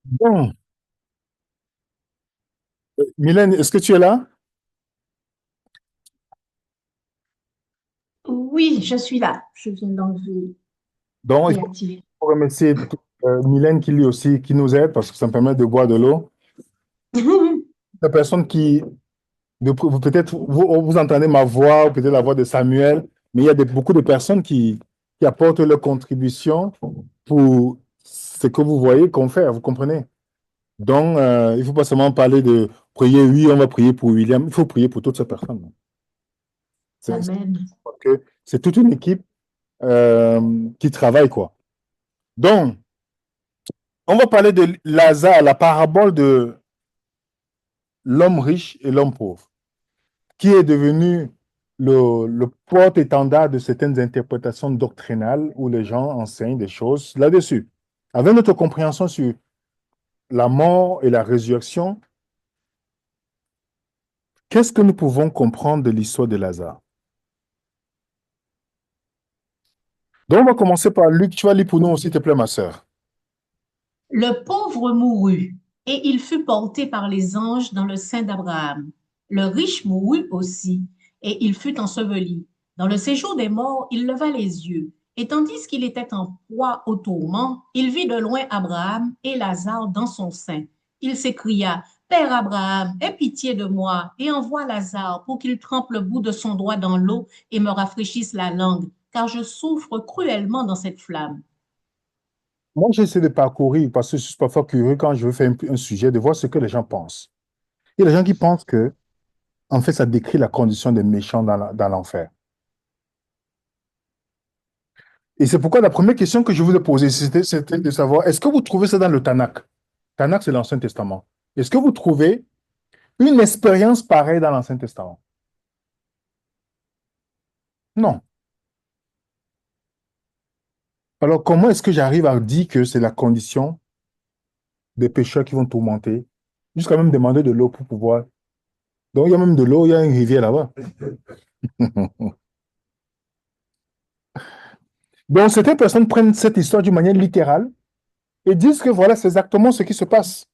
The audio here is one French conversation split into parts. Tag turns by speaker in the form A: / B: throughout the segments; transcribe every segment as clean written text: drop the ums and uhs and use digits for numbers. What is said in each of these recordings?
A: Bon, Mylène, est-ce que tu es là?
B: Oui, je suis là. Je viens donc de
A: Donc, il
B: déactiver.
A: faut remercier Mylène qui lui aussi, qui nous aide parce que ça me permet de boire de l'eau. La personne qui, peut-être, vous entendez ma voix, ou peut-être la voix de Samuel, mais il y a beaucoup de personnes qui apportent leur contribution pour ce que vous voyez qu'on fait, vous comprenez? Donc, il ne faut pas seulement parler de prier, oui, on va prier pour William, il faut prier pour toutes ces personnes. C'est
B: Amen.
A: c'est toute une équipe qui travaille, quoi. Donc, on va parler de Lazare, la parabole de l'homme riche et l'homme pauvre, qui est devenu le porte-étendard de certaines interprétations doctrinales où les gens enseignent des choses là-dessus. Avec notre compréhension sur la mort et la résurrection, qu'est-ce que nous pouvons comprendre de l'histoire de Lazare? Donc, on va commencer par Luc. Tu vas lire pour nous, s'il te plaît, ma sœur.
B: Le pauvre mourut, et il fut porté par les anges dans le sein d'Abraham. Le riche mourut aussi, et il fut enseveli. Dans le séjour des morts, il leva les yeux, et tandis qu'il était en proie au tourment, il vit de loin Abraham et Lazare dans son sein. Il s'écria, Père Abraham, aie pitié de moi, et envoie Lazare pour qu'il trempe le bout de son doigt dans l'eau et me rafraîchisse la langue, car je souffre cruellement dans cette flamme.
A: Moi, j'essaie de parcourir parce que je suis parfois curieux quand je veux faire un sujet, de voir ce que les gens pensent. Il y a des gens qui pensent que, en fait, ça décrit la condition des méchants dans l'enfer. Et c'est pourquoi la première question que je vous ai posée, c'était de savoir, est-ce que vous trouvez ça dans le Tanakh? Tanakh, c'est l'Ancien Testament. Est-ce que vous trouvez une expérience pareille dans l'Ancien Testament? Non. Alors, comment est-ce que j'arrive à dire que c'est la condition des pécheurs qui vont tourmenter, jusqu'à même demander de l'eau pour pouvoir. Donc, il y a même de l'eau, il y a une rivière là-bas. Donc, certaines personnes prennent cette histoire d'une manière littérale et disent que voilà, c'est exactement ce qui se passe.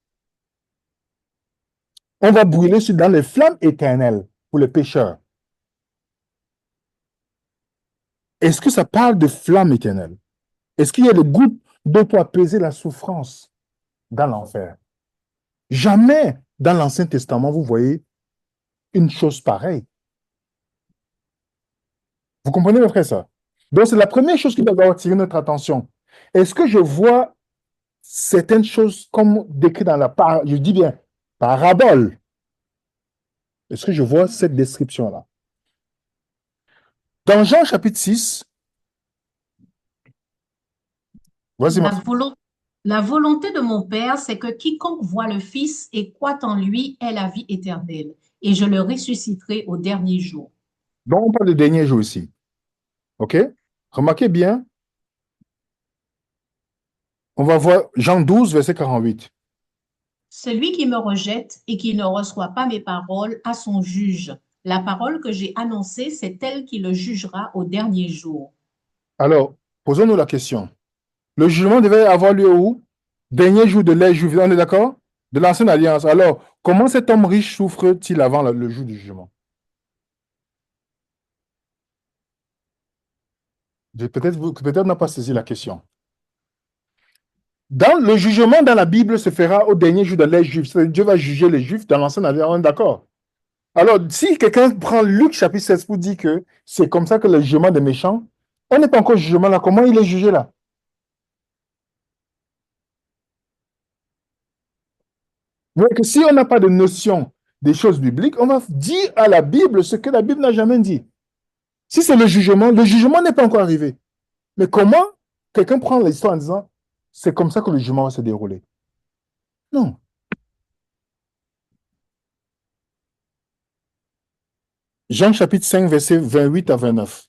A: On va brûler dans les flammes éternelles pour les pécheurs. Est-ce que ça parle de flammes éternelles? Est-ce qu'il y a des gouttes d'eau pour apaiser la souffrance dans l'enfer? Jamais dans l'Ancien Testament, vous voyez une chose pareille. Vous comprenez, mon frère, ça? Donc, c'est la première chose qui doit attirer notre attention. Est-ce que je vois certaines choses comme décrites dans je dis bien, parabole? Est-ce que je vois cette description-là? Dans Jean chapitre 6, vas-y,
B: La volo- la volonté de mon Père, c'est que quiconque voit le Fils et croit en lui ait la vie éternelle, et je le ressusciterai au dernier jour.
A: donc on parle de dernier jour ici. OK? Remarquez bien, on va voir Jean 12, verset 48.
B: Celui qui me rejette et qui ne reçoit pas mes paroles a son juge. La parole que j'ai annoncée, c'est elle qui le jugera au dernier jour.
A: Alors, posons-nous la question. Le jugement devait avoir lieu où? Dernier jour de l'ère juive, on est d'accord? De l'ancienne alliance. Alors, comment cet homme riche souffre-t-il avant le jour du jugement? Peut-être on n'a pas saisi la question. Dans le jugement dans la Bible se fera au dernier jour de l'ère juive. Dieu va juger les Juifs dans l'ancienne alliance, on est d'accord? Alors, si quelqu'un prend Luc chapitre 16 pour dire que c'est comme ça que le jugement des méchants, on n'est pas encore au jugement là. Comment il est jugé là? Vous voyez que si on n'a pas de notion des choses bibliques, on va dire à la Bible ce que la Bible n'a jamais dit. Si c'est le jugement n'est pas encore arrivé. Mais comment quelqu'un prend l'histoire en disant c'est comme ça que le jugement va se dérouler? Non. Jean chapitre 5, verset 28 à 29.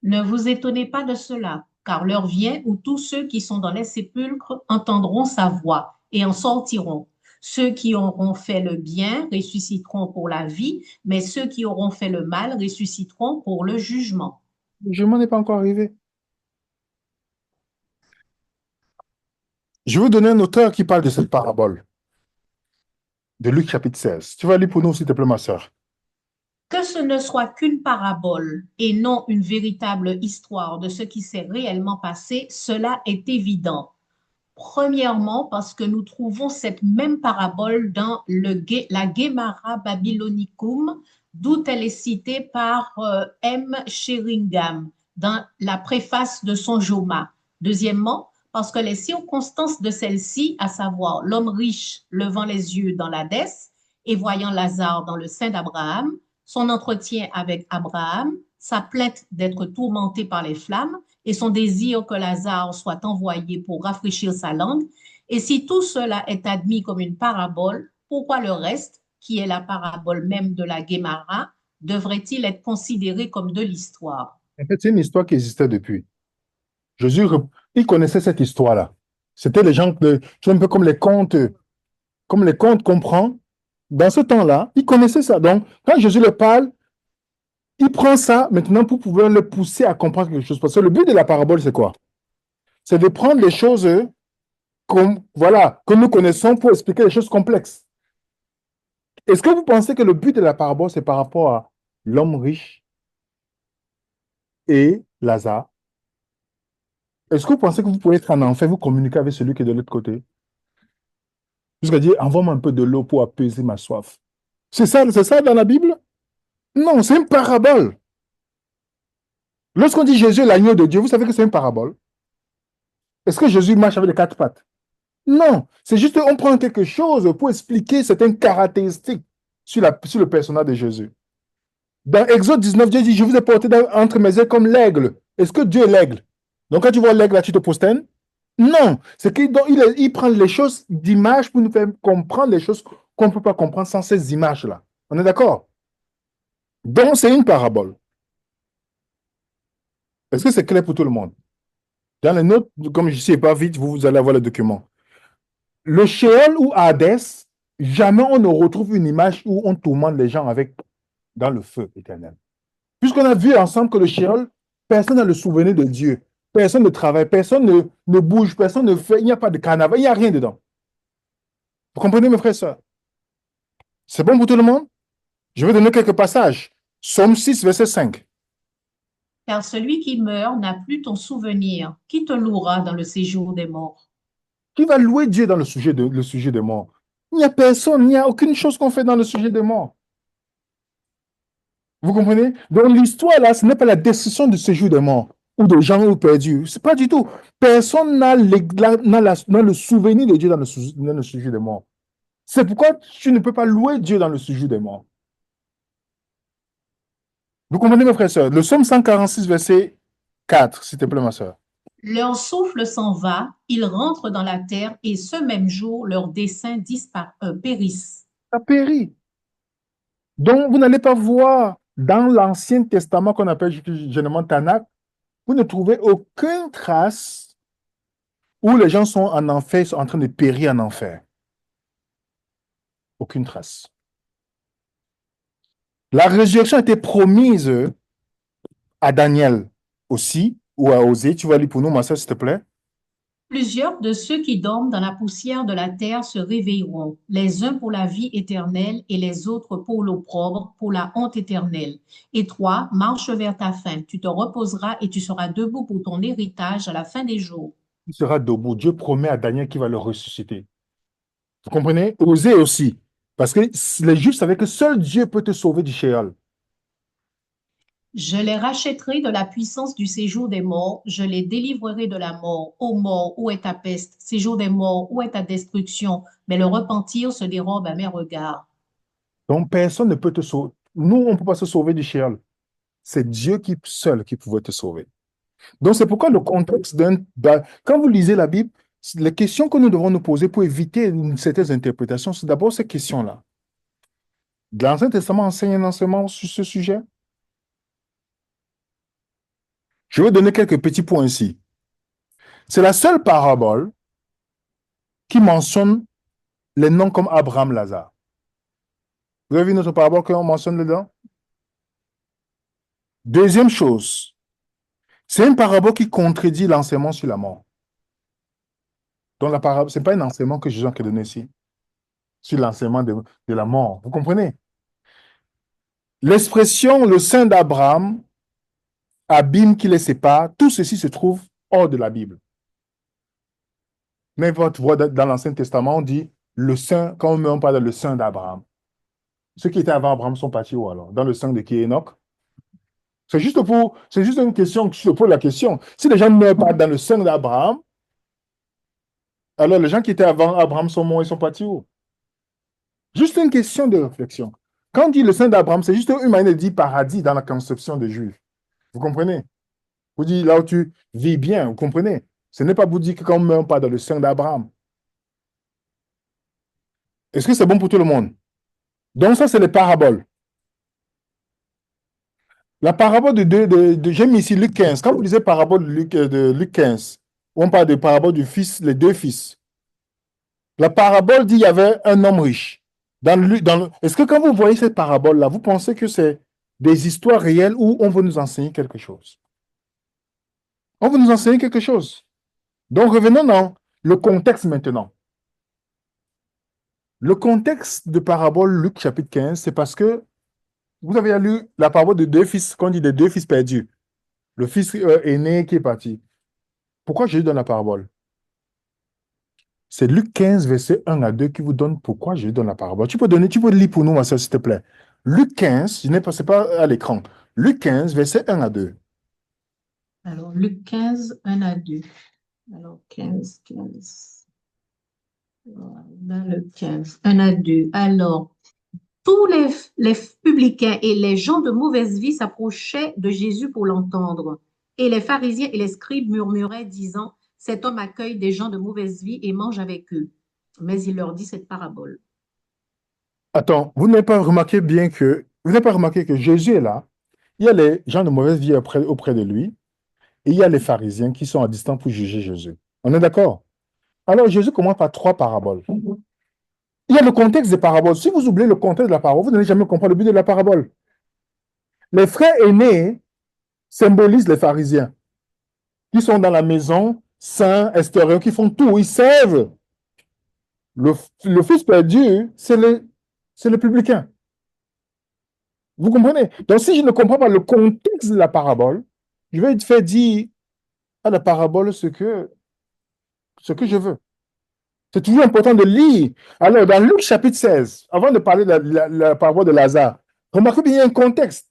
B: Ne vous étonnez pas de cela, car l'heure vient où tous ceux qui sont dans les sépulcres entendront sa voix et en sortiront. Ceux qui auront fait le bien ressusciteront pour la vie, mais ceux qui auront fait le mal ressusciteront pour le jugement.
A: Le jugement n'est pas encore arrivé. Je veux donner un auteur qui parle de cette parabole, de Luc chapitre 16. Tu vas lire pour nous, s'il te plaît, ma sœur.
B: Que ce ne soit qu'une parabole et non une véritable histoire de ce qui s'est réellement passé, cela est évident. Premièrement, parce que nous trouvons cette même parabole dans la Gemara Babylonicum, d'où elle est citée par M. Sheringham dans la préface de son Joma. Deuxièmement, parce que les circonstances de celle-ci, à savoir l'homme riche levant les yeux dans l'Hadès et voyant Lazare dans le sein d'Abraham, son entretien avec Abraham, sa plainte d'être tourmenté par les flammes, et son désir que Lazare soit envoyé pour rafraîchir sa langue. Et si tout cela est admis comme une parabole, pourquoi le reste, qui est la parabole même de la Guémara, devrait-il être considéré comme de l'histoire?
A: En fait, c'est une histoire qui existait depuis. Jésus, il connaissait cette histoire-là. C'était les gens, c'est un peu comme les contes qu'on prend. Dans ce temps-là, il connaissait ça. Donc, quand Jésus le parle, il prend ça maintenant pour pouvoir le pousser à comprendre quelque chose. Parce que le but de la parabole, c'est quoi? C'est de prendre les choses voilà, que nous connaissons pour expliquer les choses complexes. Est-ce que vous pensez que le but de la parabole, c'est par rapport à l'homme riche et Lazare? Est-ce que vous pensez que vous pouvez être en enfer, vous communiquer avec celui qui est de l'autre côté? Jusqu'à dire, envoie-moi un peu de l'eau pour apaiser ma soif. C'est ça dans la Bible? Non, c'est une parabole. Lorsqu'on dit Jésus est l'agneau de Dieu, vous savez que c'est une parabole. Est-ce que Jésus marche avec les quatre pattes? Non, c'est juste qu'on prend quelque chose pour expliquer certaines caractéristiques sur le personnage de Jésus. Dans Exode 19, Dieu dit, je vous ai porté entre mes ailes comme l'aigle. Est-ce que Dieu est l'aigle? Donc quand tu vois l'aigle, là, tu te prosternes? Non, c'est qu'il prend les choses d'image pour nous faire comprendre les choses qu'on ne peut pas comprendre sans ces images-là. On est d'accord? Donc c'est une parabole. Est-ce que c'est clair pour tout le monde? Dans les notes, comme je ne sais pas vite, vous allez avoir le document. Le Sheol ou Hadès, jamais on ne retrouve une image où on tourmente les gens avec dans le feu éternel. Puisqu'on a vu ensemble que le Sheol, personne n'a le souvenir de Dieu. Personne ne travaille, personne ne bouge, personne ne fait, il n'y a pas de carnaval, il n'y a rien dedans. Vous comprenez, mes frères et sœurs? C'est bon pour tout le monde? Je vais donner quelques passages. Psaume 6, verset 5.
B: Car celui qui meurt n'a plus ton souvenir. Qui te louera dans le séjour des morts?
A: Qui va louer Dieu dans le sujet des morts? Il n'y a personne, il n'y a aucune chose qu'on fait dans le sujet des morts. Vous comprenez? Donc l'histoire là, ce n'est pas la destruction du séjour des morts ou de gens perdus. C'est pas du tout. Personne n'a le souvenir de Dieu dans le sujet des morts. C'est pourquoi tu ne peux pas louer Dieu dans le sujet des morts. Vous comprenez, mes frères et sœurs? Le psaume 146, verset 4, s'il te plaît, ma sœur.
B: Leur souffle s'en va, ils rentrent dans la terre et ce même jour, leurs desseins périssent.
A: Ça périt. Donc, vous n'allez pas voir dans l'Ancien Testament qu'on appelle généralement Tanakh, vous ne trouvez aucune trace où les gens sont en enfer, sont en train de périr en enfer. Aucune trace. La résurrection a été promise à Daniel aussi, ou à Osée. Tu vas lire pour nous, ma soeur, s'il te plaît.
B: Plusieurs de ceux qui dorment dans la poussière de la terre se réveilleront, les uns pour la vie éternelle et les autres pour l'opprobre, pour la honte éternelle. Et toi, marche vers ta fin, tu te reposeras et tu seras debout pour ton héritage à la fin des jours.
A: Il sera debout. Dieu promet à Daniel qu'il va le ressusciter. Vous comprenez? Osée aussi. Parce que les Juifs savaient que seul Dieu peut te sauver du Sheol.
B: Je les rachèterai de la puissance du séjour des morts, je les délivrerai de la mort. Ô mort, où est ta peste? Séjour des morts, où est ta destruction? Mais le repentir se dérobe à mes regards.
A: Donc, personne ne peut te sauver. Nous, on ne peut pas se sauver du Sheol. C'est Dieu seul qui pouvait te sauver. Donc, c'est pourquoi le contexte quand vous lisez la Bible, les questions que nous devons nous poser pour éviter certaines interprétations, c'est d'abord ces questions-là. L'Ancien Testament enseigne un enseignement sur ce sujet. Je vais donner quelques petits points ici. C'est la seule parabole qui mentionne les noms comme Abraham, Lazare. Vous avez vu notre parabole qu'on mentionne dedans? Deuxième chose, c'est une parabole qui contredit l'enseignement sur la mort. Donc la parabole, ce n'est pas un enseignement que Jésus a donné ici, sur l'enseignement de la mort. Vous comprenez? L'expression le sein d'Abraham, abîme qui les sépare, tout ceci se trouve hors de la Bible. N'importe où dans l'Ancien Testament, on dit le sein, quand on parle dans le sein d'Abraham. Ceux qui étaient avant Abraham sont partis où alors? Dans le sein de qui, Enoch? C'est juste une question, je te pose la question. Si les gens ne meurent pas dans le sein d'Abraham, alors les gens qui étaient avant Abraham sont morts, ils sont partis où? Juste une question de réflexion. Quand on dit le sein d'Abraham, c'est juste une manière de dire paradis dans la conception des Juifs. Vous comprenez? Vous dites là où tu vis bien, vous comprenez? Ce n'est pas vous dire que quand on ne meurt pas dans le sein d'Abraham. Est-ce que c'est bon pour tout le monde? Donc ça, c'est les paraboles. La parabole j'ai mis ici Luc 15. Quand vous lisez parabole de Luc 15, on parle de parabole du fils, les deux fils. La parabole dit qu'il y avait un homme riche. Est-ce que quand vous voyez cette parabole-là, vous pensez que c'est des histoires réelles ou on veut nous enseigner quelque chose? On veut nous enseigner quelque chose. Donc revenons dans le contexte maintenant. Le contexte de parabole Luc chapitre 15, c'est parce que vous avez lu la parabole de deux fils, qu'on dit des deux fils perdus. Le fils aîné qui est parti. Pourquoi Jésus donne la parabole? C'est Luc 15, verset 1 à 2 qui vous donne pourquoi Jésus donne la parabole. Tu peux lire pour nous, ma soeur, s'il te plaît. Luc 15, c'est pas à l'écran. Luc 15, verset 1 à 2.
B: Alors, Luc 15, 1 à 2. Alors, 15, 15. Dans le 15, 1 à 2. Alors, tous les publicains et les gens de mauvaise vie s'approchaient de Jésus pour l'entendre. Et les pharisiens et les scribes murmuraient, disant, cet homme accueille des gens de mauvaise vie et mange avec eux. Mais il leur dit cette parabole.
A: Attends, vous n'avez pas remarqué que Jésus est là. Il y a les gens de mauvaise vie auprès de lui et il y a les pharisiens qui sont à distance pour juger Jésus. On est d'accord? Alors Jésus commence par trois paraboles. Il y a le contexte des paraboles. Si vous oubliez le contexte de la parabole, vous n'allez jamais comprendre le but de la parabole. Les frères aînés symbolisent les pharisiens qui sont dans la maison, saints, extérieurs, qui font tout, ils servent. Le fils perdu, c'est le publicain. Vous comprenez? Donc, si je ne comprends pas le contexte de la parabole, je vais te faire dire à la parabole ce que je veux. C'est toujours important de lire. Alors, dans Luc chapitre 16, avant de parler de la parabole de Lazare, remarquez bien, il y a un contexte.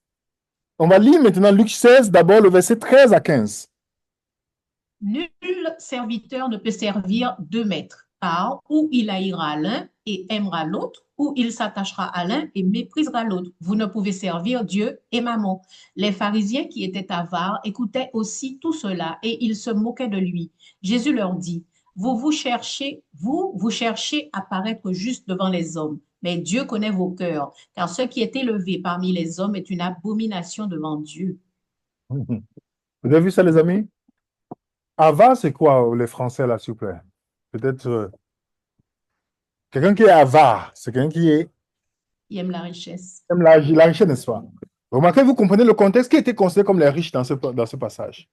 A: On va lire maintenant Luc 16, d'abord le verset 13 à 15.
B: Nul serviteur ne peut servir deux maîtres, car ou il haïra l'un et aimera l'autre, ou il s'attachera à l'un et méprisera l'autre. Vous ne pouvez servir Dieu et Mammon. Les pharisiens qui étaient avares écoutaient aussi tout cela et ils se moquaient de lui. Jésus leur dit, vous cherchez à paraître juste devant les hommes, mais Dieu connaît vos cœurs, car ce qui est élevé parmi les hommes est une abomination devant Dieu.
A: Vous avez vu ça, les amis? Avare, c'est quoi, les Français, là, s'il vous plaît? Peut-être quelqu'un qui est avare, c'est quelqu'un qui
B: Il aime la richesse.
A: aime la richesse, n'est-ce pas? Remarquez, vous comprenez le contexte qui était considéré comme les riches dans ce passage.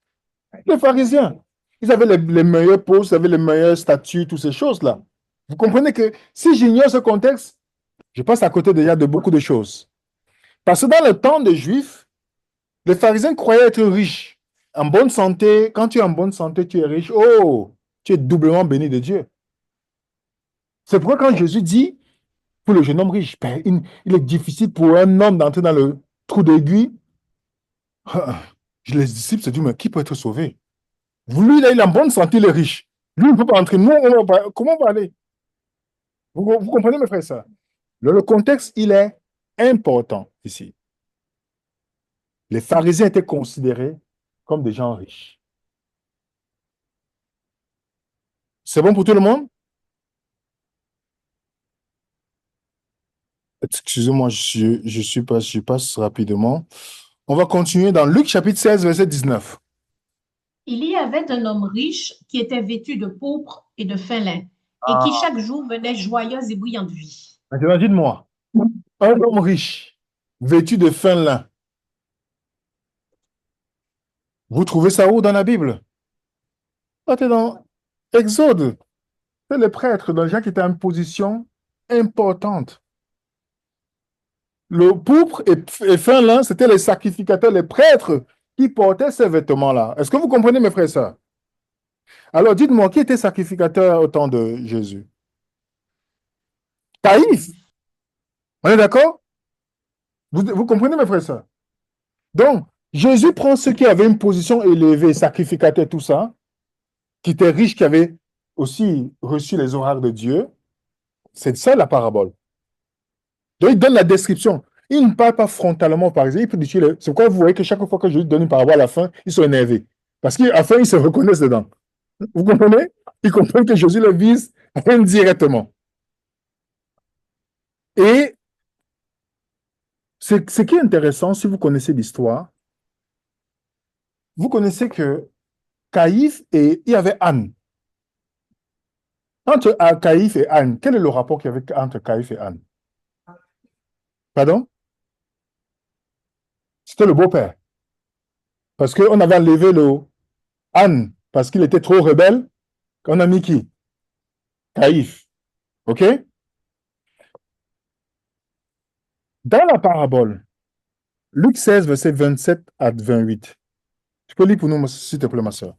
A: Les pharisiens, ils avaient les meilleurs postes, ils avaient les meilleurs statuts, toutes ces choses-là. Vous comprenez que si j'ignore ce contexte, je passe à côté déjà de beaucoup de choses. Parce que dans le temps des Juifs, les pharisiens croyaient être riches. En bonne santé, quand tu es en bonne santé, tu es riche. Oh, tu es doublement béni de Dieu. C'est pourquoi quand Jésus dit, pour le jeune homme riche, ben, il est difficile pour un homme d'entrer dans le trou d'aiguille. Les disciples se disent, mais qui peut être sauvé? Lui, là, il est en bonne santé, il est riche. Lui, il ne peut pas entrer. Nous, comment on va aller? Vous comprenez, mes frères et sœurs? Le contexte, il est important ici. Les pharisiens étaient considérés comme des gens riches. C'est bon pour tout le monde? Excusez-moi, je passe rapidement. On va continuer dans Luc chapitre 16, verset 19.
B: Il y avait un homme riche qui était vêtu de pourpre et de fin lin, et qui
A: Ah,
B: chaque jour menait joyeuse et brillante vie.
A: maintenant, dites-moi, un homme riche, vêtu de fin lin, vous trouvez ça où dans la Bible? Ah, t'es dans Exode. C'est les prêtres, donc les gens qui étaient en position importante. Le pourpre et fin lin, c'était les sacrificateurs, les prêtres qui portaient ces vêtements-là. Est-ce que vous comprenez, mes frères et sœurs? Alors, dites-moi, qui était sacrificateur au temps de Jésus? Caïphe.
B: Caïphe.
A: On est d'accord? Vous comprenez, mes frères et sœurs? Donc, Jésus prend ceux qui avaient une position élevée, sacrificateurs, tout ça, qui étaient riches, qui avaient aussi reçu les oracles de Dieu. C'est ça la parabole. Donc, il donne la description. Il ne parle pas frontalement, par exemple. Il peut dire, c'est pourquoi vous voyez que chaque fois que Jésus donne une parabole à la fin, ils sont énervés. Parce qu'à la fin, ils se reconnaissent dedans. Vous comprenez? Ils comprennent que Jésus le vise indirectement. Et ce qui est intéressant, si vous connaissez l'histoire, vous connaissez que Caïphe et il y avait Anne. Entre Caïphe et Anne, quel est le rapport qu'il y avait entre Caïphe et Anne? Pardon? C'était le beau-père. Parce qu'on avait enlevé le Anne, parce qu'il était trop rebelle. On a mis qui? Caïphe. OK? Dans la parabole, Luc 16, verset 27 à 28. Tu peux lire pour nous, s'il te plaît, ma soeur.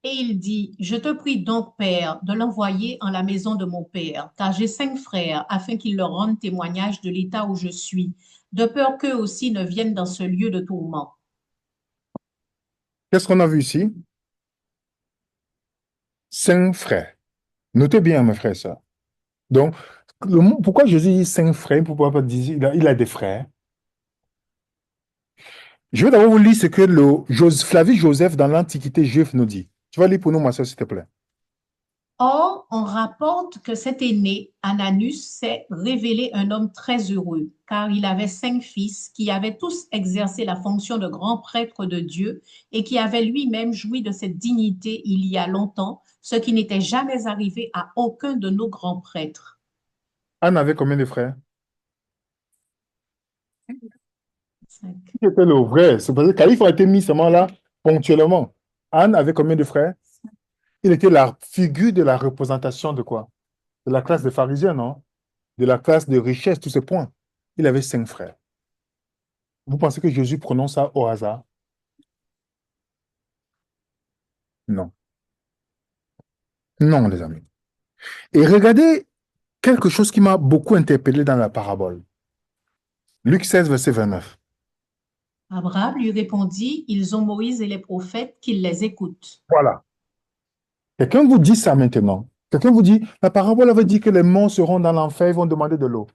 B: Et il dit, je te prie donc, Père, de l'envoyer en la maison de mon Père, car j'ai 5 frères, afin qu'ils leur rendent témoignage de l'état où je suis, de peur qu'eux aussi ne viennent dans ce lieu de tourment.
A: Qu'est-ce qu'on a vu ici? 5 frères. Notez bien, mes frères et sœurs. Donc, pourquoi Jésus dit 5 frères? Pourquoi pas dire il a des frères? Je vais d'abord vous lire ce que Flavie Joseph dans l'Antiquité juive nous dit. Tu vas lire pour nous, ma soeur, s'il te plaît.
B: Or, on rapporte que cet aîné, Ananus, s'est révélé un homme très heureux, car il avait 5 fils qui avaient tous exercé la fonction de grand prêtre de Dieu et qui avaient lui-même joui de cette dignité il y a longtemps, ce qui n'était jamais arrivé à aucun de nos grands prêtres.
A: Anne avait combien de frères?
B: 5.
A: Qui était le vrai? C'est parce que Caïphe a été mis seulement là ponctuellement. Anne avait combien de frères? Il était la figure de la représentation de quoi? De la classe des pharisiens, non? De la classe de richesse, tous ces points. Il avait 5 frères. Vous pensez que Jésus prononce ça au hasard? Non. Non, les amis. Et regardez quelque chose qui m'a beaucoup interpellé dans la parabole. Luc 16, verset 29.
B: Abraham lui répondit, ils ont Moïse et les prophètes, qu'ils les écoutent.
A: Voilà. Quelqu'un vous dit ça maintenant. Quelqu'un vous dit, la parabole avait dit que les morts seront dans l'enfer, ils vont demander de l'eau.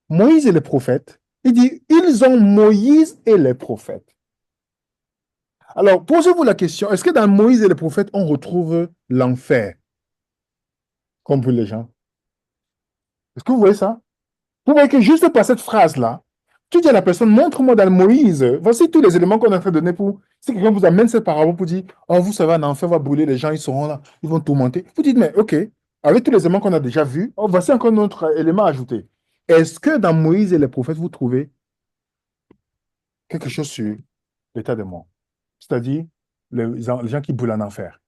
A: Moïse et les prophètes, il dit, ils ont Moïse et les prophètes. Alors, posez-vous la question, est-ce que dans Moïse et les prophètes, on retrouve l'enfer, comme pour les gens? Est-ce que vous voyez ça? Vous voyez que juste par cette phrase-là, tu dis à la personne, montre-moi dans Moïse, voici tous les éléments qu'on est en train de donner pour, si quelqu'un vous amène cette parabole pour dire, oh, vous savez, un enfer va brûler, les gens, ils seront là, ils vont tourmenter. Vous dites, mais ok, avec tous les éléments qu'on a déjà vus, oh, voici encore un autre élément ajouté. Est-ce que dans Moïse et les prophètes, vous trouvez quelque chose sur l'état des morts? C'est-à-dire les gens qui brûlent en enfer.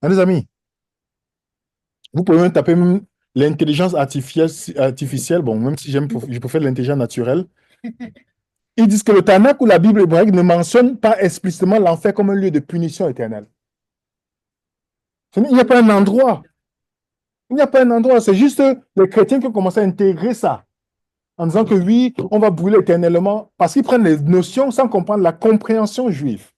A: Hein, les amis, vous pouvez même taper même l'intelligence artificielle, bon, même si je préfère l'intelligence naturelle. Ils disent que le Tanakh ou la Bible hébraïque ne mentionne pas explicitement l'enfer comme un lieu de punition éternelle. Il n'y a pas un endroit. Il n'y a pas un endroit. C'est juste les chrétiens qui ont commencé à intégrer ça en disant que oui, on va brûler éternellement parce qu'ils prennent les notions sans comprendre la compréhension juive.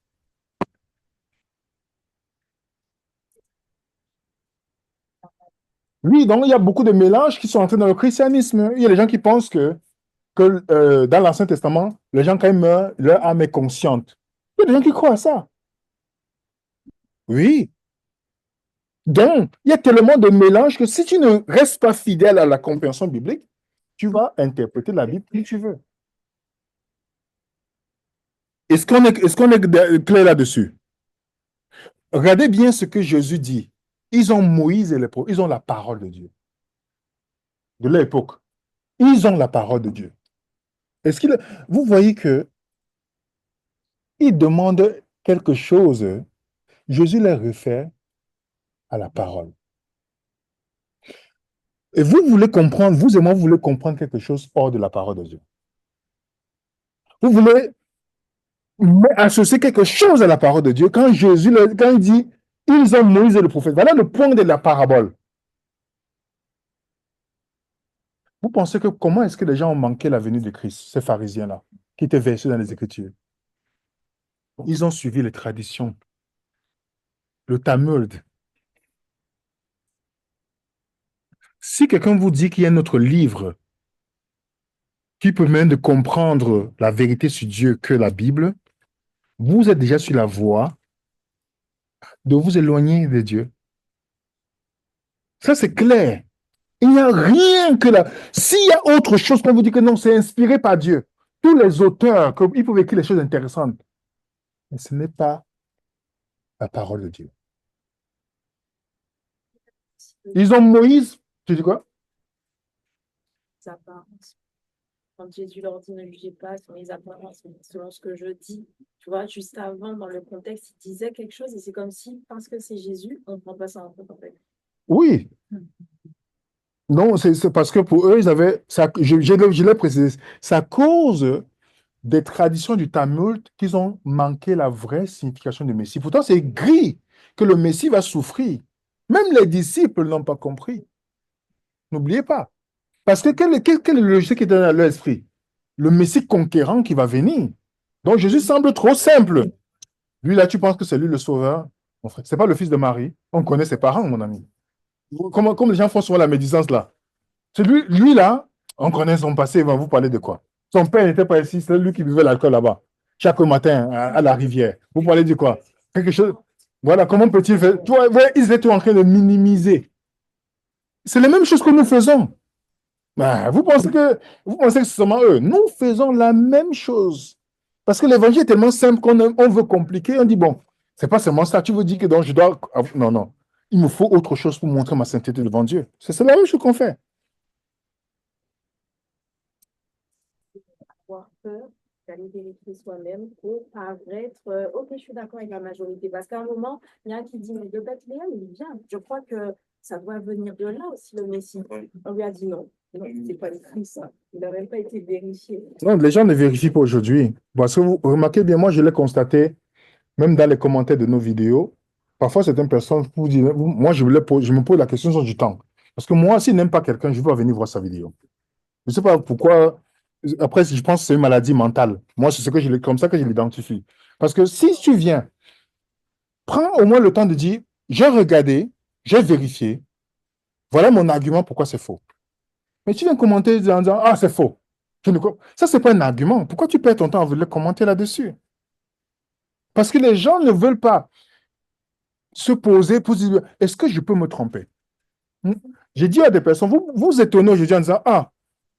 A: Oui, donc il y a beaucoup de mélanges qui sont entrés dans le christianisme. Il y a des gens qui pensent que dans l'Ancien Testament, les gens, quand ils meurent, leur âme est consciente. Il y a des gens qui croient à ça. Oui. Donc, il y a tellement de mélanges que si tu ne restes pas fidèle à la compréhension biblique, tu vas interpréter la Bible comme tu veux. Est-ce qu'on est clair là-dessus? Regardez bien ce que Jésus dit. Ils ont Moïse et les prophètes, ils ont la parole de Dieu, de l'époque. Ils ont la parole de Dieu. Vous voyez que ils demandent quelque chose Jésus les réfère à la parole. Et vous voulez comprendre, vous et moi, vous voulez comprendre quelque chose hors de la parole de Dieu. Vous voulez associer quelque chose à la parole de Dieu. Quand Jésus, quand il dit, ils ont Moïse et le prophète, voilà le point de la parabole. Vous pensez que comment est-ce que les gens ont manqué la venue de Christ, ces pharisiens-là, qui étaient versés dans les Écritures? Ils ont suivi les traditions, le Talmud. Si quelqu'un vous dit qu'il y a un autre livre qui permet de comprendre la vérité sur Dieu que la Bible, vous êtes déjà sur la voie de vous éloigner de Dieu. Ça, c'est clair. Il n'y a rien que là. S'il y a autre chose qu'on vous dit que non, c'est inspiré par Dieu. Tous les auteurs, ils peuvent écrire des choses intéressantes. Mais ce n'est pas la parole de Dieu. Ils ont Moïse. Tu dis quoi?
C: Apparences. Quand Jésus leur dit ne jugez pas sur les apparences, mais selon ce que je dis. Tu vois, juste avant, dans le contexte, il disait quelque chose et c'est comme si, parce que c'est Jésus, on ne prend pas ça en compte en fait.
A: Oui. Non, c'est parce que pour eux, ils avaient. Ça, je l'ai précisé. C'est à cause des traditions du Talmud qu'ils ont manqué la vraie signification du Messie. Pourtant, c'est écrit que le Messie va souffrir. Même les disciples n'ont pas compris. N'oubliez pas. Parce que quelle est le logique qui est dans leur esprit? Le Messie conquérant qui va venir. Donc Jésus semble trop simple. Lui, là, tu penses que c'est lui le sauveur? Mon frère, c'est pas le fils de Marie. On connaît ses parents, mon ami. Comme les gens font souvent la médisance là. C'est lui là, on connaît son passé, il va vous parler de quoi? Son père n'était pas ici, c'est lui qui buvait l'alcool là-bas, chaque matin à la rivière. Vous parlez de quoi? Quelque chose. Voilà, comment peut-il faire? Toi, ouais, ils étaient en train de minimiser. C'est la même chose que nous faisons. Ben, vous pensez que c'est seulement eux. Nous faisons la même chose. Parce que l'évangile est tellement simple on veut compliquer. On dit, bon, c'est pas seulement ça. Tu veux dire que donc, je dois. Non, non. Il me faut autre chose pour montrer ma sainteté devant Dieu. C'est la même chose qu'on fait.
C: Avoir peur d'aller vérifier soi-même pour paraître, ok, je suis d'accord avec la majorité. Parce qu'à un moment, il y a un qui dit, mais de Bethléem, il vient. Je crois que ça doit venir de là aussi, le Messie. On lui a dit non. Non, c'est pas écrit ça. Il n'a même pas été vérifié.
A: Non, les gens ne vérifient pas aujourd'hui. Parce que vous remarquez bien, moi, je l'ai constaté, même dans les commentaires de nos vidéos. Parfois, certaines personnes vous disent, moi, je me pose la question sur du temps. Parce que moi, si je n'aime pas quelqu'un, je ne vais pas venir voir sa vidéo. Je ne sais pas pourquoi. Après, je pense que c'est une maladie mentale. Moi, c'est comme ça que je l'identifie. Parce que si tu viens, prends au moins le temps de dire, j'ai regardé, j'ai vérifié, voilà mon argument pourquoi c'est faux. Mais tu viens commenter en disant, ah, c'est faux. Ça, ce n'est pas un argument. Pourquoi tu perds ton temps à vouloir commenter là-dessus? Parce que les gens ne veulent pas se poser pour dire, est-ce que je peux me tromper? Hmm. J'ai dit à des personnes, vous vous étonnez aujourd'hui en disant, ah,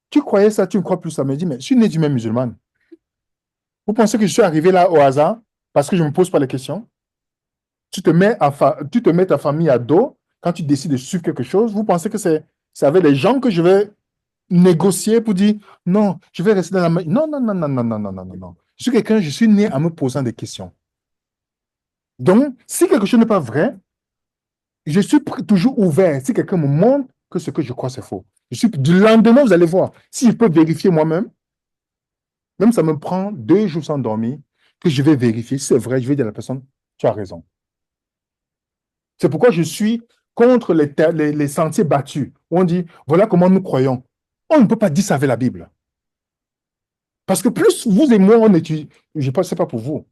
A: tu croyais ça, tu ne crois plus ça. Mais je dis, mais je suis né du même musulman. Vous pensez que je suis arrivé là au hasard parce que je ne me pose pas les questions? Tu te mets ta famille à dos quand tu décides de suivre quelque chose. Vous pensez que c'est avec les gens que je vais négocier pour dire non, je vais rester dans la. Non, non, non, non, non, non, non, non, non, non. Je suis quelqu'un, je suis né en me posant des questions. Donc, si quelque chose n'est pas vrai, je suis toujours ouvert. Si quelqu'un me montre que ce que je crois, c'est faux. Du lendemain, vous allez voir. Si je peux vérifier moi-même, même ça me prend 2 jours sans dormir, que je vais vérifier. Si c'est vrai, je vais dire à la personne, tu as raison. C'est pourquoi je suis contre les sentiers battus. Où on dit, voilà comment nous croyons. On ne peut pas dire ça avec la Bible. Parce que plus vous et moi, on étudie, je ne sais pas pour vous.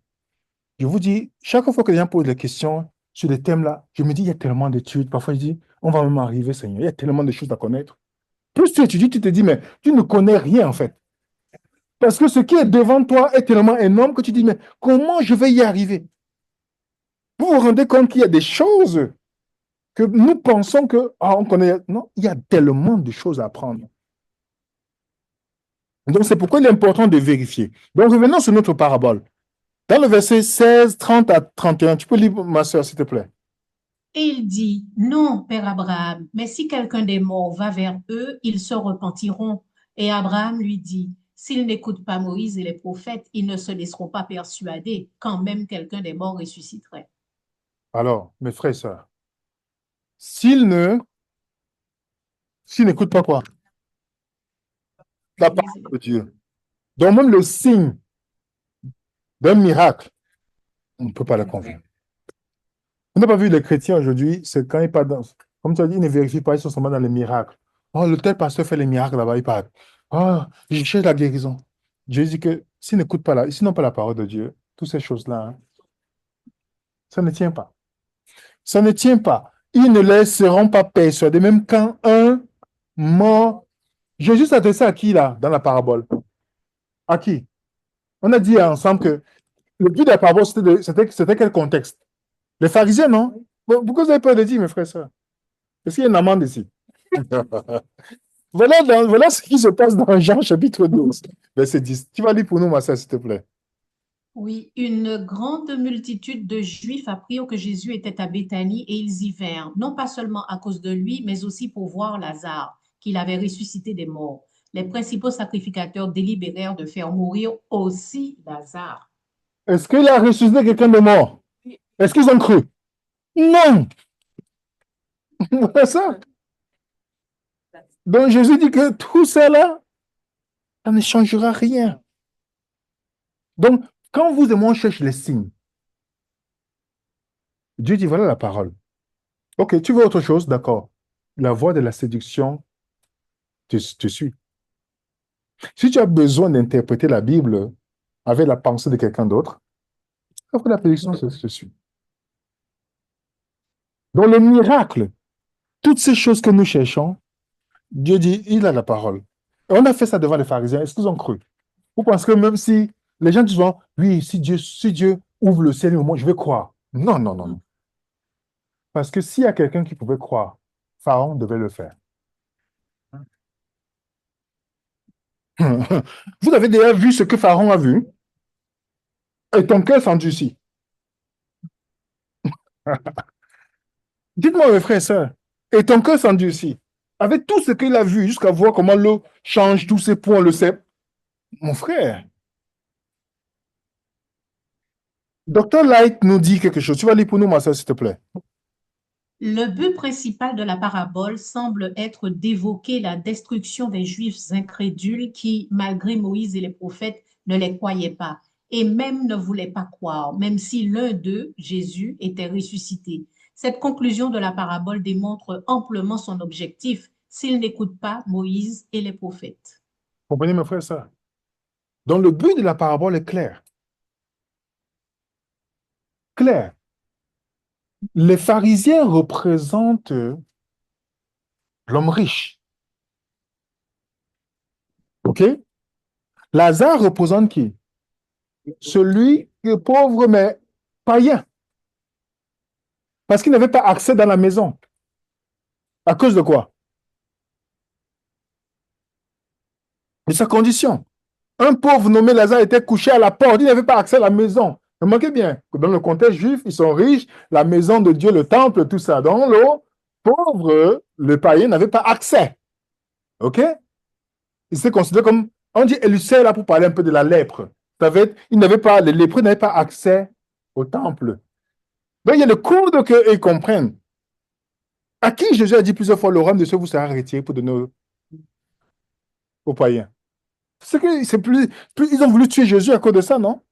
A: Je vous dis, chaque fois que les gens posent des questions sur des thèmes-là, je me dis, il y a tellement d'études. Parfois, je dis, on va même arriver, Seigneur. Il y a tellement de choses à connaître. Plus tu étudies, tu te dis, mais tu ne connais rien, en fait. Parce que ce qui est devant toi est tellement énorme que tu dis, mais comment je vais y arriver? Vous vous rendez compte qu'il y a des choses que nous pensons que, ah, on connaît. Non, il y a tellement de choses à apprendre. Donc, c'est pourquoi il est important de vérifier. Donc, revenons sur notre parabole. Dans le verset 16, 30 à 31, tu peux lire, ma soeur, s'il te plaît.
B: Et il dit, non, Père Abraham, mais si quelqu'un des morts va vers eux, ils se repentiront. Et Abraham lui dit, s'ils n'écoutent pas Moïse et les prophètes, ils ne se laisseront pas persuader quand même quelqu'un des morts ressusciterait.
A: Alors, mes frères et sœurs, s'ils n'écoutent pas quoi? La parole de Dieu. Donc, même le signe d'un miracle, on ne peut pas le convaincre. On n'a pas vu les chrétiens aujourd'hui, c'est quand ils parlent comme tu as dit, ils ne vérifient pas, ils sont seulement dans les miracles. Oh, le tel pasteur fait les miracles là-bas, il parle. Oh, je cherche la guérison. Dieu dit que s'ils n'écoutent pas s'ils n'ont pas la parole de Dieu, toutes ces choses-là, hein, ça ne tient pas. Ça ne tient pas. Ils ne laisseront pas persuader, même quand un mort. Jésus s'adressait à qui là, dans la parabole? À qui? On a dit ensemble que le but de la parabole, c'était quel contexte? Les pharisiens, non? Pourquoi vous avez peur de dire, mes frères et sœurs? Est-ce qu'il y a une amende ici? Voilà ce qui se passe dans Jean chapitre 12, verset 10. Tu vas lire pour nous, ma sœur, s'il te plaît.
B: Oui, une grande multitude de Juifs apprirent que Jésus était à Béthanie et ils y vinrent, non pas seulement à cause de lui, mais aussi pour voir Lazare, qu'il avait ressuscité des morts. Les principaux sacrificateurs délibérèrent de faire mourir aussi Lazare.
A: Est-ce qu'il a ressuscité quelqu'un de mort? Est-ce qu'ils ont cru? Non! Voilà ça. Donc Jésus dit que tout ça ça ne changera rien. Donc, quand vous et moi on cherche les signes, Dieu dit voilà la parole. Ok, tu veux autre chose? D'accord. La voie de la séduction te suit. Si tu as besoin d'interpréter la Bible avec la pensée de quelqu'un d'autre, la voie de la séduction te suit. Donc, le miracle, toutes ces choses que nous cherchons, Dieu dit, il a la parole. Et on a fait ça devant les pharisiens. Est-ce qu'ils ont cru? Vous pensez que même si les gens disent, oui, si Dieu ouvre le ciel, moi, je vais croire. Non, non, non, non. Parce que s'il y a quelqu'un qui pouvait croire, Pharaon devait le faire. Vous avez déjà vu ce que Pharaon a vu? Et ton cœur s'endurcit. Dites-moi, mes frères et sœurs, et ton cœur s'endurcit. Avec tout ce qu'il a vu, jusqu'à voir comment l'eau change tous ces points, le sait. Mon frère, Docteur Light nous dit quelque chose. Tu vas lire pour nous, ma soeur, s'il te plaît.
B: Le but principal de la parabole semble être d'évoquer la destruction des Juifs incrédules qui, malgré Moïse et les prophètes, ne les croyaient pas et même ne voulaient pas croire, même si l'un d'eux, Jésus, était ressuscité. Cette conclusion de la parabole démontre amplement son objectif s'ils n'écoutent pas Moïse et les prophètes.
A: Comprenez, mes frères et sœurs. Donc, le but de la parabole est clair. Clair. Les pharisiens représentent l'homme riche. OK? Lazare représente qui? Celui qui est pauvre, mais païen. Parce qu'il n'avait pas accès dans la maison. À cause de quoi? De sa condition. Un pauvre nommé Lazare était couché à la porte. Il n'avait pas accès à la maison. Remarquez bien que dans le contexte juif, ils sont riches, la maison de Dieu, le temple, tout ça. Dans l'eau, pauvre, le païen n'avait pas accès. OK? Il s'est considéré comme, on dit Élusère là pour parler un peu de la lèpre. Les lépreux n'avaient pas accès au temple. Donc il y a le code qu'ils comprennent. À qui Jésus a dit plusieurs fois, le royaume de Dieu vous sera retiré pour donner aux païens. Ils ont voulu tuer Jésus à cause de ça, non?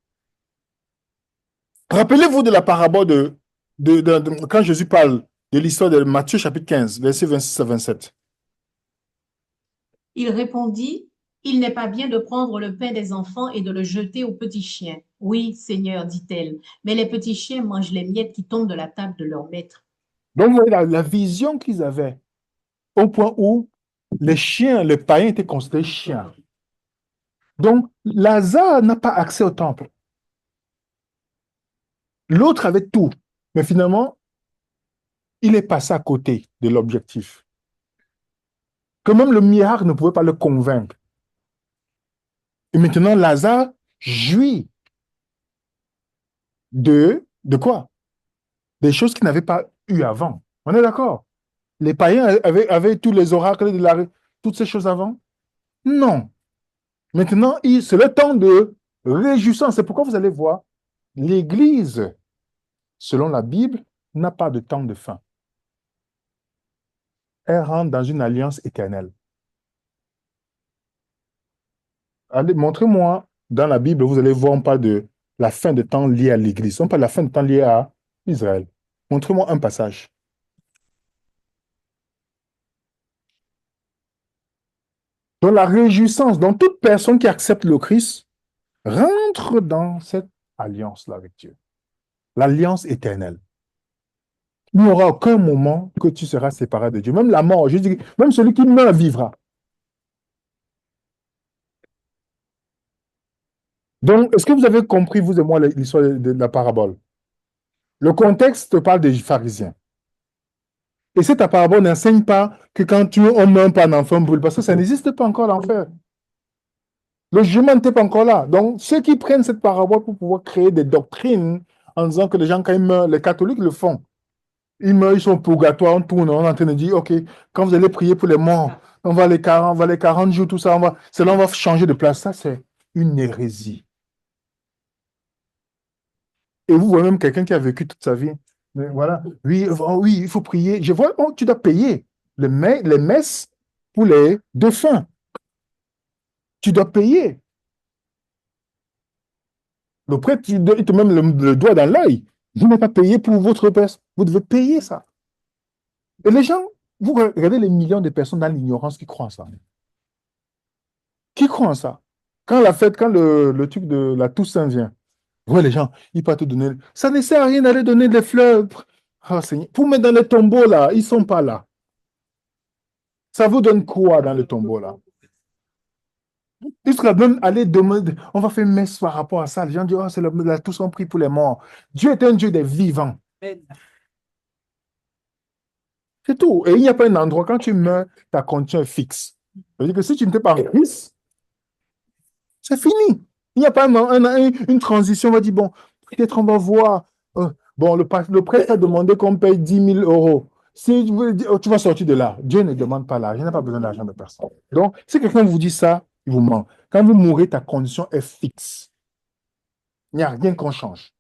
A: Rappelez-vous de la parabole quand Jésus parle de l'histoire de Matthieu chapitre 15, versets 26 à 27.
B: Il répondit, il n'est pas bien de prendre le pain des enfants et de le jeter aux petits chiens. Oui, Seigneur, dit-elle, mais les petits chiens mangent les miettes qui tombent de la table de leur maître.
A: Donc, vous voyez la vision qu'ils avaient, au point où les chiens, les païens étaient considérés chiens. Donc, Lazare n'a pas accès au temple. L'autre avait tout. Mais finalement, il est passé à côté de l'objectif. Que même le miracle ne pouvait pas le convaincre. Et maintenant, Lazare jouit de quoi? Des choses qu'il n'avait pas eues avant. On est d'accord? Les païens avaient tous les oracles, toutes ces choses avant? Non. Maintenant, c'est le temps de réjouissance. C'est pourquoi vous allez voir l'Église, selon la Bible, n'a pas de temps de fin. Elle rentre dans une alliance éternelle. Allez, montrez-moi dans la Bible, vous allez voir, on parle de la fin de temps liée à l'Église. On parle de la fin de temps liée à Israël. Montrez-moi un passage. Donc la réjouissance, donc toute personne qui accepte le Christ rentre dans cette alliance-là avec Dieu. L'alliance éternelle. Il n'y aura aucun moment que tu seras séparé de Dieu. Même la mort, je dis, même celui qui meurt vivra. Donc, est-ce que vous avez compris, vous et moi, l'histoire de la parabole? Le contexte parle des pharisiens. Et cette parabole n'enseigne pas que quand on meurt pas un enfant brûle, parce que ça n'existe pas encore l'enfer. Le jugement n'était pas encore là. Donc, ceux qui prennent cette parabole pour pouvoir créer des doctrines en disant que les gens, quand ils meurent, les catholiques le font. Ils meurent, ils sont au purgatoire, on tourne, on est en train de dire, OK, quand vous allez prier pour les morts, on va les 40 jours, tout ça, cela, on va changer de place. Ça, c'est une hérésie. Et vous voyez même quelqu'un qui a vécu toute sa vie. Mais voilà, oui, oui, il faut prier. Je vois, oh, tu dois payer les messes pour les défunts. Tu dois payer. Le prêtre, il te met le doigt dans l'œil. Vous n'avez pas payé pour votre messe. Vous devez payer ça. Et les gens, vous regardez les millions de personnes dans l'ignorance qui croient en ça. Qui croient en ça? Quand la fête, quand le truc de la Toussaint vient, ouais, les gens, ils partent te donner. Ça ne sert à rien d'aller donner des fleurs. Oh, Seigneur. Pour mettre dans les tombeaux, là, ils ne sont pas là. Ça vous donne quoi dans le tombeau, là? Il serait même aller demander, on va faire une messe par rapport à ça. Les gens disent, oh, c'est la Toussaint prie pour les morts. Dieu est un Dieu des vivants. C'est tout. Et il n'y a pas un endroit, quand tu meurs, ta condition est fixe. Ça veut dire que si tu n'étais pas en Christ, c'est fini. Il n'y a pas une transition. On va dire, bon, peut-être on va voir. Bon, le prêtre a demandé qu'on paye 10 000 euros. Si tu vas sortir de là, Dieu ne demande pas l'argent. Il n'a pas besoin d'argent de personne. Donc, si quelqu'un vous dit ça, il vous ment. Quand vous mourrez, ta condition est fixe. Il n'y a rien qu'on change.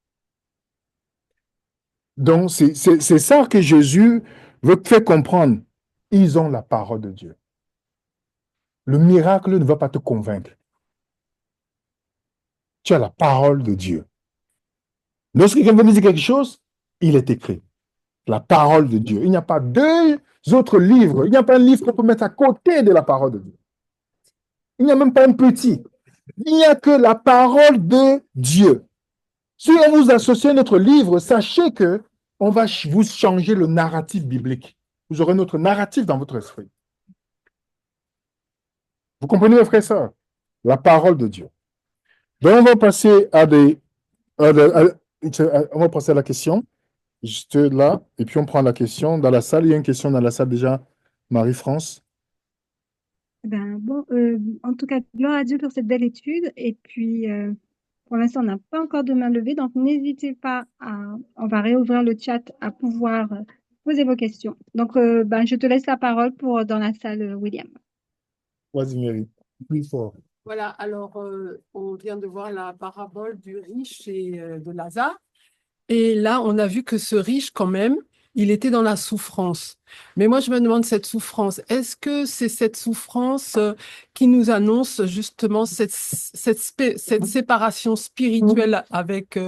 A: Donc, c'est ça que Jésus veut faire comprendre. Ils ont la parole de Dieu. Le miracle ne va pas te convaincre. Tu as la parole de Dieu. Lorsque quelqu'un veut dire quelque chose, il est écrit. La parole de Dieu. Il n'y a pas deux autres livres. Il n'y a pas un livre qu'on peut mettre à côté de la parole de Dieu. Il n'y a même pas un petit. Il n'y a que la parole de Dieu. Si on vous associe à notre livre, sachez que on va vous changer le narratif biblique. Vous aurez notre narratif dans votre esprit. Vous comprenez, mes frères et sœurs? La parole de Dieu. Donc, on va passer on va passer à la question. Juste là, et puis on prend la question dans la salle. Il y a une question dans la salle déjà, Marie-France.
D: En tout cas, gloire à Dieu pour cette belle étude. Et puis, pour l'instant, on n'a pas encore de main levée, donc n'hésitez pas on va réouvrir le chat à pouvoir poser vos questions. Donc, je te laisse la parole pour dans la salle, William.
A: Vas-y, Mary. Plus fort.
E: Voilà, alors on vient de voir la parabole du riche et de Lazare. Et là, on a vu que ce riche, quand même, il était dans la souffrance. Mais moi, je me demande cette souffrance. Est-ce que c'est cette souffrance qui nous annonce justement cette séparation spirituelle avec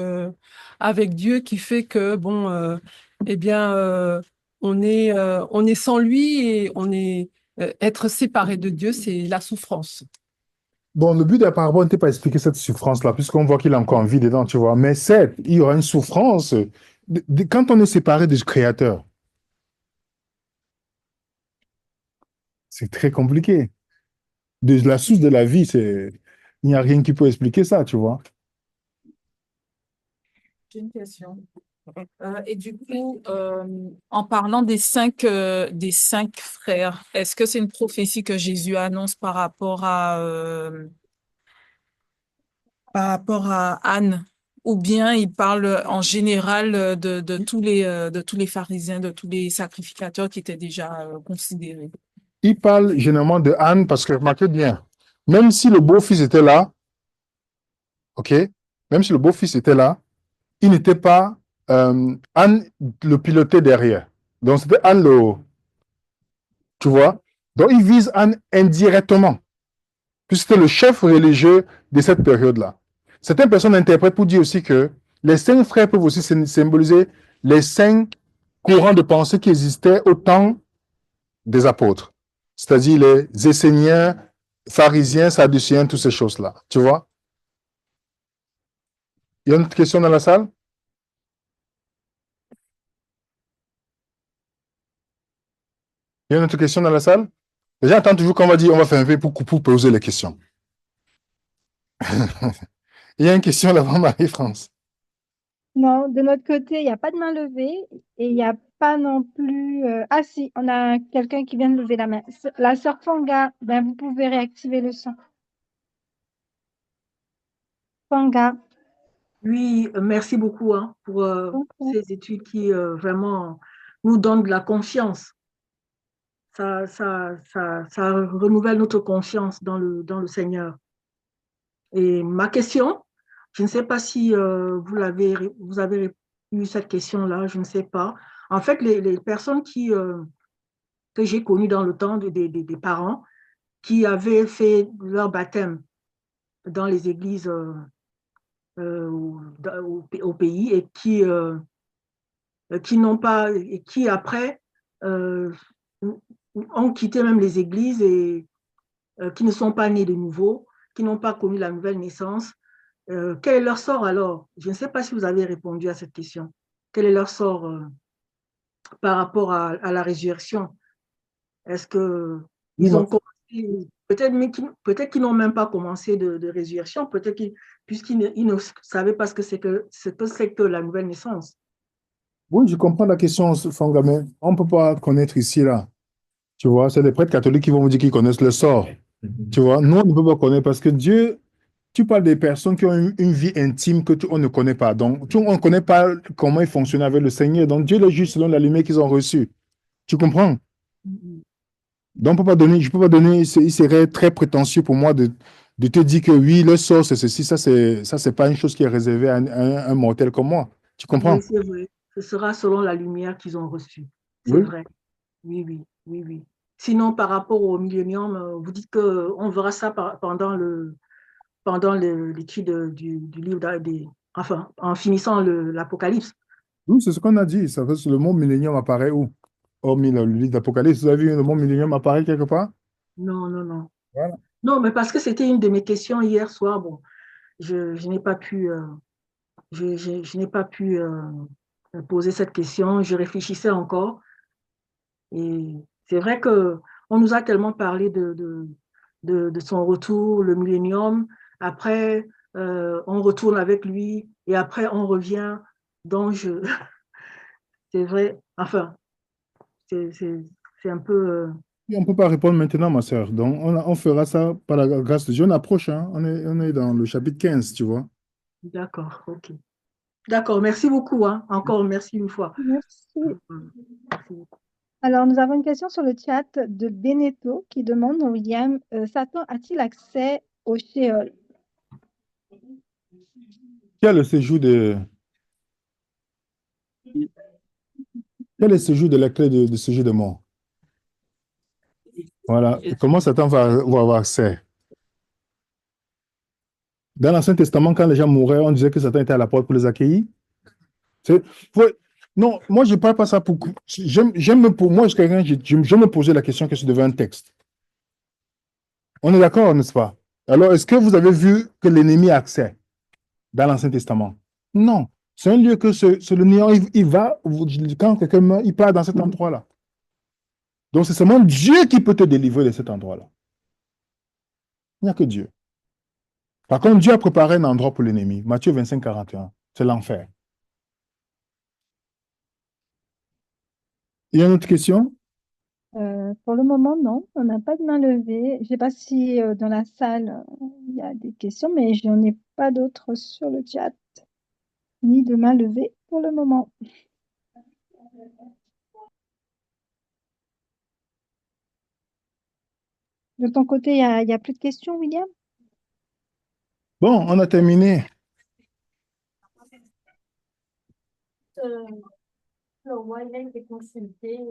E: Dieu qui fait que, on est sans lui et on est être séparé de Dieu, c'est la souffrance.
A: Bon, le but de la parabole n'était pas expliquer cette souffrance-là, puisqu'on voit qu'il a encore envie dedans, tu vois. Mais certes, il y aura une souffrance quand on est séparé du Créateur. C'est très compliqué. De la source de la vie, il n'y a rien qui peut expliquer ça, tu vois.
F: J'ai une question. Et du coup, en parlant des cinq frères, est-ce que c'est une prophétie que Jésus annonce par rapport à Anne, ou bien il parle en général de tous les pharisiens, de tous les sacrificateurs qui étaient déjà considérés?
A: Il parle généralement de Anne parce que, remarquez bien, même si le beau-fils était là, ok, même si le beau-fils était là, il n'était pas Anne le pilotait derrière. Donc, c'était Anne tu vois. Donc, il vise Anne indirectement, puisque c'était le chef religieux de cette période-là. Certaines personnes interprètent pour dire aussi que les cinq frères peuvent aussi symboliser les cinq courants de pensée qui existaient au temps des apôtres, c'est-à-dire les Esséniens, pharisiens, sadduciens, toutes ces choses-là. Tu vois? Il y a une autre question dans la salle? Il y a une autre question dans la salle? Les gens attendent toujours qu'on va dire on va faire un peu pour poser les questions. Il y a une question là-bas, Marie-France.
D: Non, de notre côté, il n'y a pas de main levée et il n'y a pas non plus. Ah si, on a quelqu'un qui vient de lever la main. La sœur Fanga, ben, vous pouvez réactiver le son. Fanga.
G: Oui, merci beaucoup pour
D: Ok.
G: ces études qui vraiment nous donnent de la confiance. Ça renouvelle notre confiance dans le Seigneur. Et ma question, je ne sais pas si vous avez eu cette question-là, je ne sais pas. En fait, les personnes que j'ai connues dans le temps des parents qui avaient fait leur baptême dans les églises au pays et qui n'ont pas, et qui après euh, ont quitté même les églises et qui ne sont pas nés de nouveau, qui n'ont pas connu la nouvelle naissance. Quel est leur sort alors? Je ne sais pas si vous avez répondu à cette question. Quel est leur sort par rapport à la résurrection? Est-ce que ils ont commencé, peut-être qu'ils n'ont même pas commencé de résurrection, peut-être puisqu'ils ne savaient pas ce que c'est que la nouvelle naissance.
A: Oui, je comprends la question, Fanga, mais on ne peut pas connaître ici, là. Tu vois, c'est les prêtres catholiques qui vont vous dire qu'ils connaissent le sort. Tu vois, nous, on ne peut pas connaître parce que Dieu, tu parles des personnes qui ont une vie intime on ne connaît pas. Donc, on ne connaît pas comment ils fonctionnent avec le Seigneur. Donc, Dieu les juge selon la lumière qu'ils ont reçue. Tu comprends? Donc, on peut pas donner, je ne peux pas donner, il serait très prétentieux pour moi de te dire que oui, le sort, c'est ceci, ça, c'est pas une chose qui est réservée à un mortel comme moi. Tu comprends?
G: Oui, c'est vrai. Ce sera selon la lumière qu'ils ont reçue. C'est
A: Oui.
G: vrai. Oui, oui, oui, oui. Sinon, par rapport au millénium, vous dites qu'on verra ça pendant l'étude du livre, enfin, en finissant l'Apocalypse.
A: Oui, c'est ce qu'on a dit. Ça veut dire que le mot millénium apparaît où? Hormis le livre d'Apocalypse, vous avez vu le mot millénium apparaît quelque part?
G: Non, non, non.
A: Voilà.
G: Non, mais parce que c'était une de mes questions hier soir. Bon, je n'ai pas pu, je n'ai pas pu poser cette question. Je réfléchissais encore. Et c'est vrai que on nous a tellement parlé de son retour, le millénium. Après, on retourne avec lui et après, on revient. Donc, c'est vrai. Enfin, c'est un peu.
A: Et on ne peut pas répondre maintenant, ma sœur. Donc, on fera ça par la grâce de Dieu. On approche, hein. On est dans le chapitre 15, tu vois.
G: D'accord, ok. D'accord, merci beaucoup, hein. Encore merci une fois.
D: Merci.
G: Merci beaucoup.
D: Alors, nous avons une question sur le chat de Beneteau qui demande, William, Satan a-t-il accès au Sheol?
A: Quel est le séjour quel est le séjour de la clé de séjour de mort? Voilà. Et comment Satan va avoir accès? Dans l'Ancien Testament, quand les gens mouraient, on disait que Satan était à la porte pour les accueillir. C'est- faut- Non, moi, je ne parle pas ça pour. Moi, je suis quelqu'un, je me posais la question que je devais un texte. On est d'accord, n'est-ce pas? Alors, est-ce que vous avez vu que l'ennemi a accès dans l'Ancien Testament? Non. C'est un lieu que le néant, il va, quand quelqu'un meurt, il part dans cet endroit-là. Donc, c'est seulement Dieu qui peut te délivrer de cet endroit-là. Il n'y a que Dieu. Par contre, Dieu a préparé un endroit pour l'ennemi. Matthieu 25, 41. C'est l'enfer. Il y a une autre question?
D: Pour le moment, non, on n'a pas de main levée. Je ne sais pas si dans la salle, il y a des questions, mais je n'en ai pas d'autres sur le chat, ni de main levée pour le moment. De ton côté, il y a plus de questions, William?
A: Bon, on a terminé.
C: le roi, il a été consulté